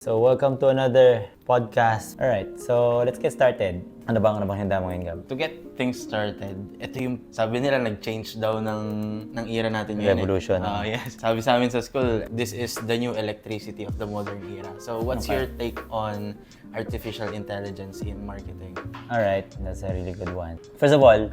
So, welcome to another podcast. Alright, so let's get started. Ano bang handa mo ngayon, Gab? To get things started, ito yung sabi nila nag-change daw ng era natin ngayon. Revolution. Yes. Sabi sa amin sa school, this is the new electricity of the modern era. So what's your take on artificial intelligence in marketing? Alright, that's a really good one. First of all,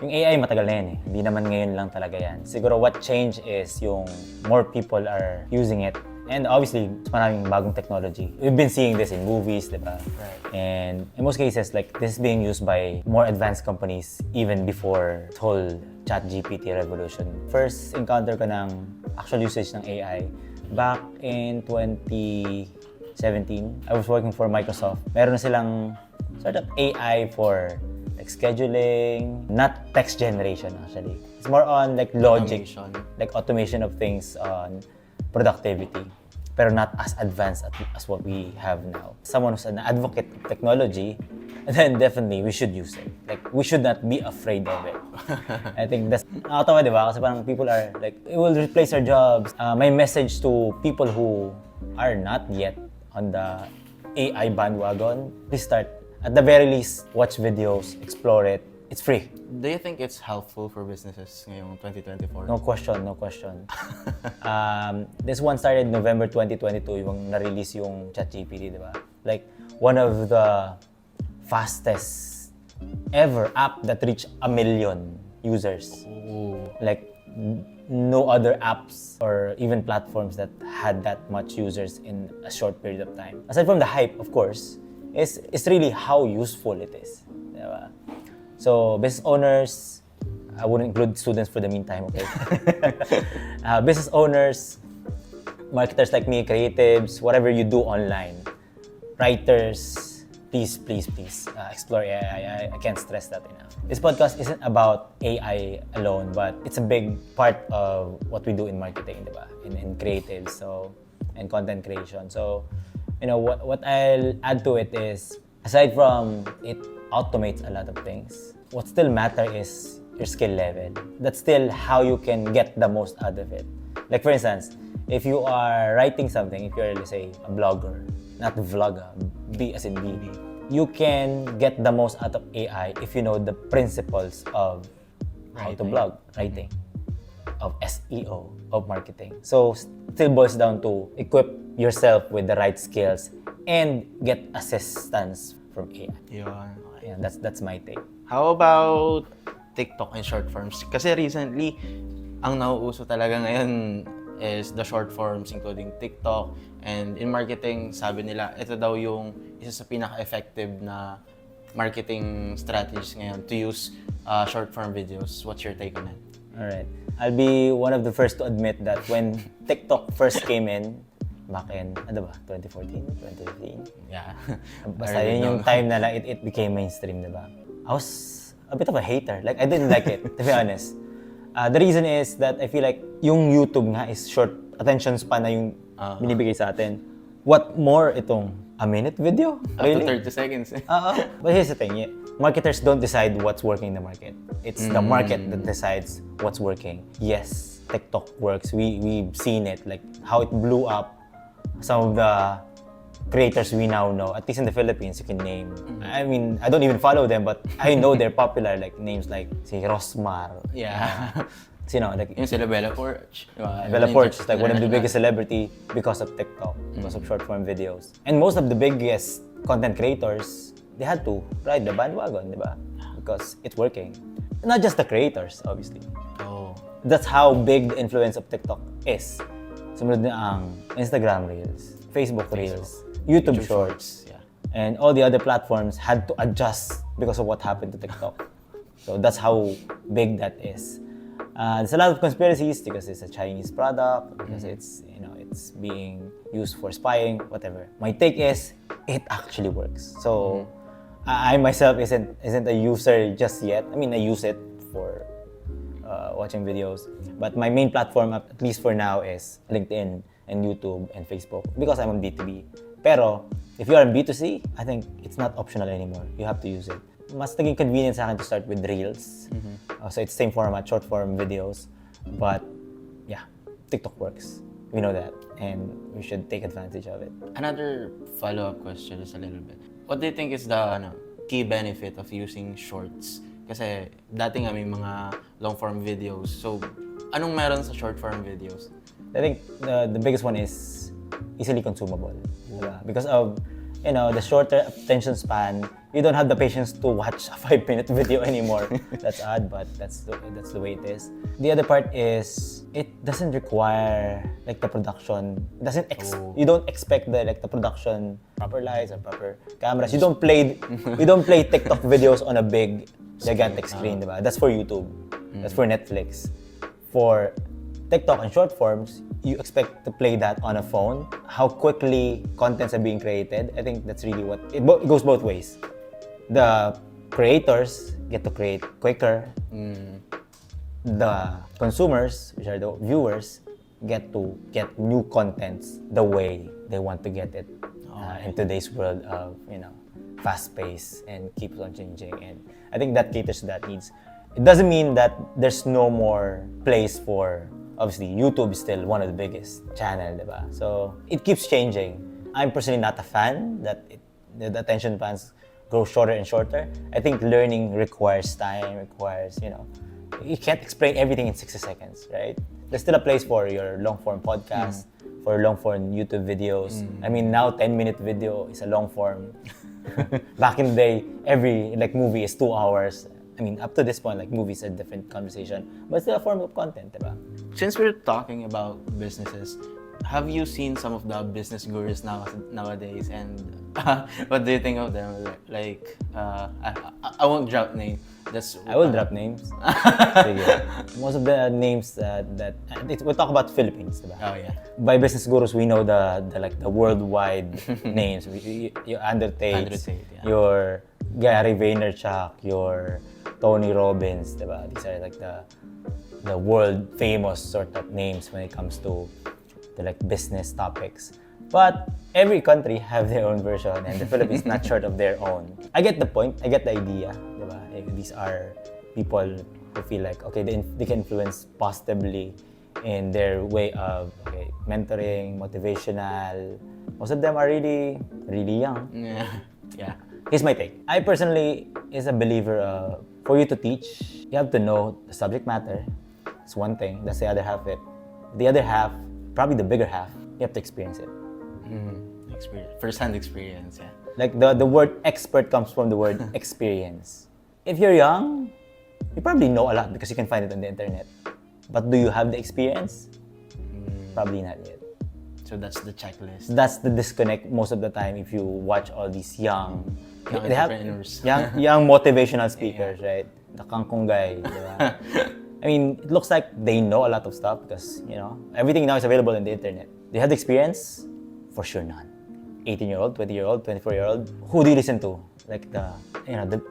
yung AI matagal na yan eh. Hindi naman ngayon lang talaga yan. Siguro what changed is yung more people are using it. And obviously, maraming bagong technology. We've been seeing this in movies, di ba? Right. And in most cases, like, this is being used by more advanced companies even before this whole ChatGPT revolution. First encounter ko ng actual usage ng AI back in 2017. I was working for Microsoft. Meron na silang sort of AI for like scheduling, not text generation actually. It's more on like logic, like automation of things on productivity, pero not as advanced as what we have now. Someone who's an advocate of technology, then definitely we should use it. Like, we should not be afraid of it. I think that's nakakatawa, di ba? Kasi parang people are like, it will replace our jobs. My message to people who are not yet on the AI bandwagon, please start. At the very least, watch videos, explore it. It's free. Do you think it's helpful for businesses ngayong 2024? No question. This one started November 2022, yung na-release yung ChatGPT, di ba? Like, one of the fastest ever app that reached 1 million users. Ooh. Like, no other apps or even platforms that had that much users in a short period of time. Aside from the hype, of course, it's really how useful it is. Di ba? So, business owners, I wouldn't include students for the meantime, okay? Business owners, marketers like me, creatives, whatever you do online, writers, please explore AI. I can't stress that enough. This podcast isn't about AI alone, but it's a big part of what we do in marketing, diba? In creatives, so, and content creation. So, you know, what I'll add to it is, aside from it automates a lot of things, what still matter is your skill level. That's still how you can get the most out of it. Like for instance, if you are writing something, if you're, let's say, a blogger, not vlogger, B as in B, you can get the most out of AI if you know the principles of how to blog, writing, of SEO, of marketing. So still boils down to equip yourself with the right skills and get assistance from AI. Yun. Yeah, that's my take. How about TikTok and short forms? Kasi recently, ang nauuso talaga ngayon is the short forms, including TikTok. And in marketing, sabi nila, ito daw yung isa sa pinaka-effective na marketing strategies ngayon to use short form videos. What's your take on it? Alright. I'll be one of the first to admit that when TikTok first came in, back in, ano ba, 2014, 2015? Yeah. Basta yun yung time na like, it became mainstream, di ba? I was a bit of a hater. Like, I didn't like it, to be honest. The reason is that I feel like yung YouTube nga is short attention span na yung binibigay sa atin. What more itong a minute video? Really? Up to 30 seconds. But here's the thing, marketers don't decide what's working in the market. It's the market that decides what's working. Yes, TikTok works. We've seen it, like how it blew up. Some of the creators we now know, at least in the Philippines, you can name. I mean, I don't even follow them, but I know they're popular. Like names like si Rosmar. Yeah. You know, like yung sila Bella Porch. Bella Porch is like one of the biggest celebrity because of TikTok, because of short form videos. And most of the biggest content creators, they had to ride the bandwagon, di ba? Because it's working. Not just the creators, obviously. Oh. That's how big the influence of TikTok is. Sumunod na ang Instagram Reels, Facebook Reels, YouTube Shorts, and all the other platforms had to adjust because of what happened to TikTok. So that's how big that is. There's a lot of conspiracies because it's a Chinese product, because it's, you know, it's being used for spying, whatever. My take is it actually works. So I myself isn't a user just yet. I mean, I use it for watching videos, but my main platform, at least for now, is LinkedIn and YouTube and Facebook because I'm on B2B. Pero if you are on B2C, I think it's not optional anymore. You have to use it. Mas naging convenient sa akin to start with Reels. So it's same format, short form videos. But yeah, TikTok works. We know that, and we should take advantage of it. Another follow-up question is a little bit. What do you think is the key benefit of using shorts? Kasi dati nga may mga long-form videos. So, anong meron sa short-form videos? I think the biggest one is easily consumable. Diba? Because of the shorter attention span, you don't have the patience to watch a 5-minute video anymore. That's odd, but that's the way it is. The other part is it doesn't require like the production. It doesn't you don't expect the production, proper lights or proper cameras. You don't play TikTok videos on a big gigantic screen, diba? That's for YouTube. That's for Netflix. For TikTok and short forms, you expect to play that on a phone. How quickly contents are being created, I think that's really what it goes both ways. The creators get to create quicker. The consumers, which are the viewers, get to get new contents the way they want to get it in today's world of fast pace and keeps on changing. And I think that caters to that needs. It doesn't mean that there's no more place for. Obviously, YouTube is still one of the biggest channel, diba? So it keeps changing. I'm personally not a fan that the attention spans grow shorter and shorter. I think learning requires time, you can't explain everything in 60 seconds, right? There's still a place for your long-form podcast, for long-form YouTube videos. I mean, now 10-minute video is a long-form. Back in the day, every movie is 2 hours. I mean, up to this point, movies are a different conversation, but still a form of content, diba? Since we're talking about businesses, have you seen some of the business gurus nowadays, and what do you think of them? I won't drop names. I will drop names. Most of the names we'll talk about Philippines, diba? Oh yeah. By business gurus, we know the worldwide names. Your Andrew Tate, yeah. your Gary Vaynerchuk, your Tony Robbins, diba? These are the world famous sort of names when it comes to the business topics. But every country have their own version, and the Philippines not short of their own. I get the point. I get the idea, diba? These are people who feel like they can influence positively in their way of mentoring, motivational. Most of them are really really young. Yeah. Here's my take. I personally is a believer for you to teach, you have to know the subject matter. It's one thing. That's the other half of it. The other half, probably the bigger half, you have to experience it. First-hand experience, yeah. The word expert comes from the word experience. If you're young, you probably know a lot because you can find it on the internet. But do you have the experience? Probably not yet. So that's the checklist. That's the disconnect most of the time if you watch all these young entrepreneurs. young motivational speakers, right? The kangkong guy, diba? I mean, it looks like they know a lot of stuff because, everything now is available on the internet. They have the experience? For sure none. 18-year-old, 20-year-old, 24-year-old. Who do you listen to? The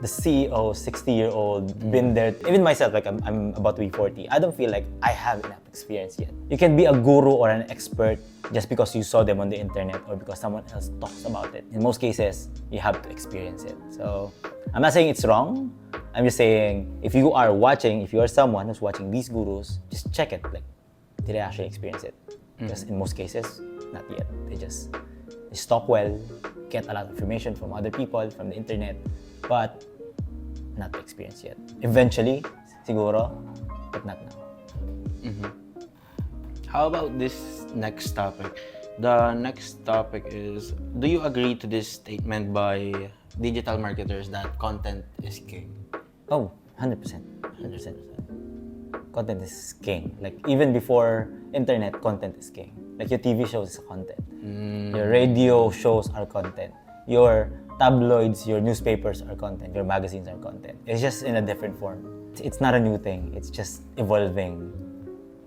CEO, 60-year-old, been there. Even myself, I'm about to be 40. I don't feel like I have enough experience yet. You can be a guru or an expert just because you saw them on the internet or because someone else talks about it. In most cases, you have to experience it. So, I'm not saying it's wrong. I'm just saying, if you are someone who's watching these gurus, just check it. Did I actually experience it? Because in most cases, not yet. They talk well, get a lot of information from other people, from the internet, but not the experience yet. Eventually, siguro, but not now. How about this next topic? The next topic is, do you agree to this statement by digital marketers that content is king? Oh, 100%. 100%. Content is king. Even before internet, content is king. Your TV shows is content. Your radio shows are content. Your tabloids, your newspapers are content. Your magazines are content. It's just in a different form. It's not a new thing. It's just evolving.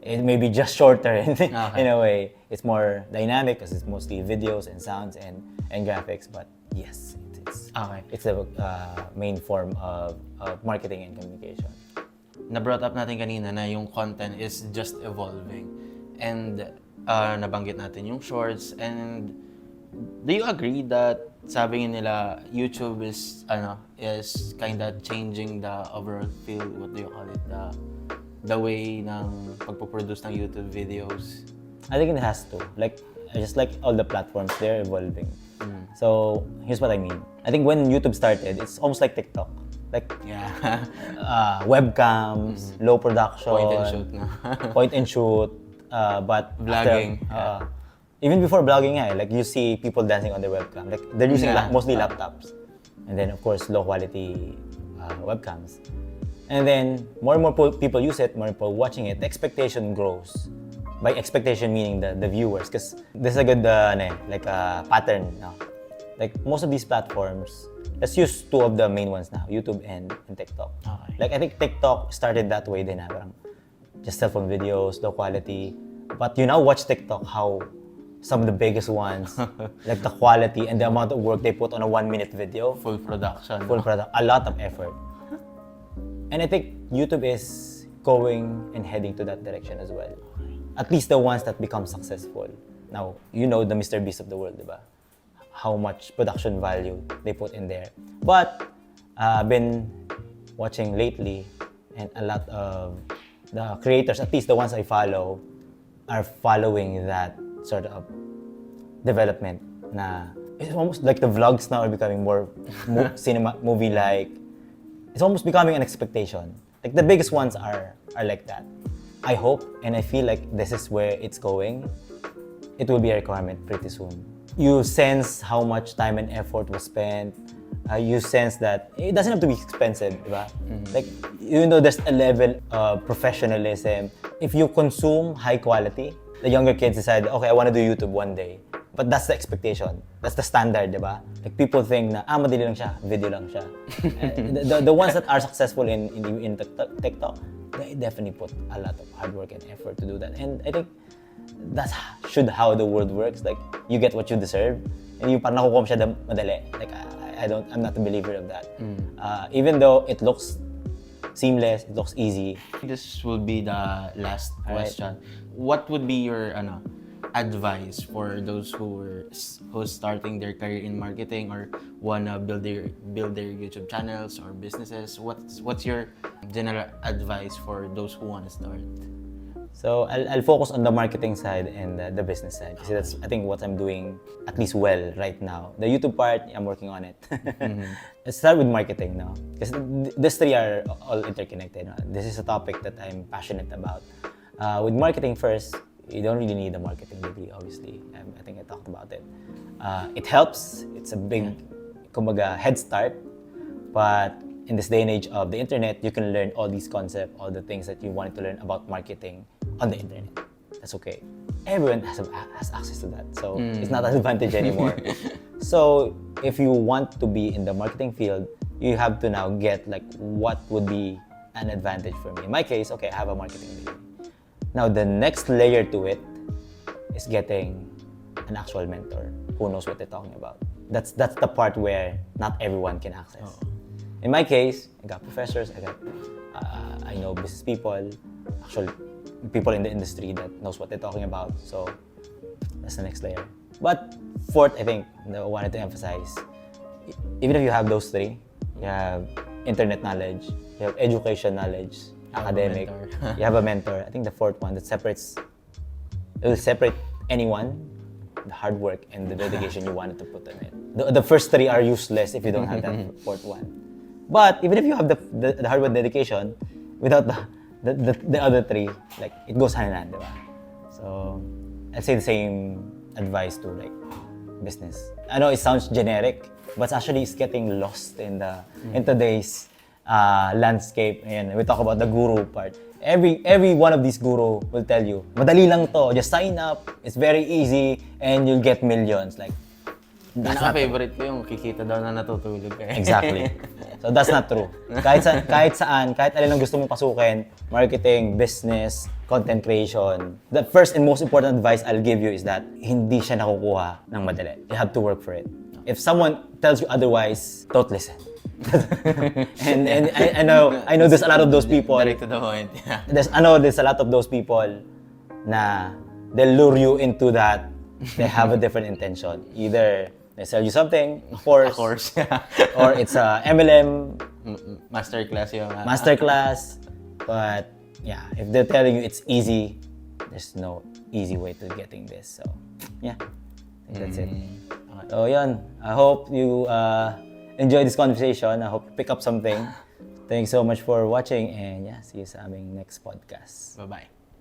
It may be just shorter in a way. It's more dynamic because it's mostly videos and sounds and graphics. But yes, it's the main form of marketing and communication. Na-brought up natin kanina na yung content is just evolving. And nabanggit natin yung shorts. And do you agree that sabi nila YouTube is kind of changing the overall feel, what do you call it, the way ng pagpo-produce ng YouTube videos? I think it has to. Like, just like all the platforms, they're evolving. So, here's what I mean. I think when YouTube started, it's almost like TikTok. Like, Yeah. webcams, low production. Point and shoot na. Point and shoot. But Vlogging, after, even before vlogging, like you see people dancing on their webcam. Like, they're using mostly laptops. And then, of course, low quality webcams. And then, more and more people use it, more and more watching it, the expectation grows. By expectation, meaning the viewers. Because there's a good pattern. No? Like, most of these platforms, let's use two of the main ones now, YouTube and TikTok. Okay. Like, I think TikTok started that way din, parang just cell phone videos, low quality. But you now watch TikTok, how some of the biggest ones, like the quality and the amount of work they put on a 1-minute video. Full production. Full product, a lot of effort. And I think YouTube is going and heading to that direction as well. At least the ones that become successful. Now, you know the Mr. Beast of the world, diba? How much production value they put in there. But I've been watching lately, and a lot of the creators, at least the ones I follow, are following that sort of development. Na it's almost like the vlogs now are becoming more cinema movie-like. It's almost becoming an expectation. Like the biggest ones are like that. I hope and I feel like this is where it's going. It will be a requirement pretty soon. You sense how much time and effort was spent. You sense that it doesn't have to be expensive, diba? Like, even though there's a level of professionalism, if you consume high quality, the younger kids decide, okay, I want to do YouTube one day. But that's the expectation. That's the standard, diba? Like, people think na, madali lang siya, video lang siya. The ones that are successful in TikTok, they definitely put a lot of hard work and effort to do that. And I think that's how the world works. Like, you get what you deserve, and yung parang nakukuha mo siya madali. Like, I'm not a believer of that. Even though it looks seamless, it looks easy. This will be the last question. What would be your advice for those who's starting their career in marketing or wanna build their YouTube channels or businesses? What's your general advice for those who wanna start? So I'll focus on the marketing side and the business side. Kasi that's, I think, what I'm doing at least well right now. The YouTube part, I'm working on it. Let's start with marketing now. Because these three are all interconnected. This is a topic that I'm passionate about. With marketing first, you don't really need a marketing degree, obviously. I think I talked about it. It helps. It's a big, kumbaga, head start. But in this day and age of the internet, you can learn all these concepts, all the things that you wanted to learn about marketing on the internet. That's okay. Everyone has access to that, so it's not an advantage anymore. So if you want to be in the marketing field, you have to now get like what would be an advantage for me. In my case, okay, I have a marketing degree. Now the next layer to it is getting an actual mentor who knows what they're talking about. That's the part where not everyone can access. In my case, I got professors, I know business people, actual people in the industry that knows what they're talking about. So that's the next layer. But fourth, I think, I wanted to emphasize, even if you have those three, you have internet knowledge, you have education knowledge, academic, you have a mentor. I think the fourth one that will separate anyone, the hard work and the dedication you wanted to put in it. The first three are useless if you don't have that fourth one. But even if you have the hard work dedication, without the other three, like, it goes hand in hand, diba? So I'd say the same advice to like business. I know it sounds generic, but it's getting lost in today's landscape. And we talk about the guru part. Every one of these guru will tell you, madali lang to, just sign up, it's very easy, and you'll get millions. Like, Pinaka-favorite ko yung kikita daw na natutulog ka. Exactly. So that's not true. Kahit saan, kahit alin ang gusto mong pasukin, marketing, business, content creation, the first and most important advice I'll give you is that hindi siya nakukuha ng madali. You have to work for it. If someone tells you otherwise, don't listen. and I know there's a lot of those people. Direct to the point. Yeah. There's a lot of those people na they'll lure you into that. They have a different intention. Either they sell you something, a course, Yeah. or it's a MLM, Masterclass yung... masterclass. But yeah, if they're telling you it's easy, there's no easy way to getting this. So, yeah. I think that's it. Okay. So, yun. I hope you enjoy this conversation. I hope you pick up something. Thanks so much for watching and yeah, see you sa aming next podcast. Bye-bye.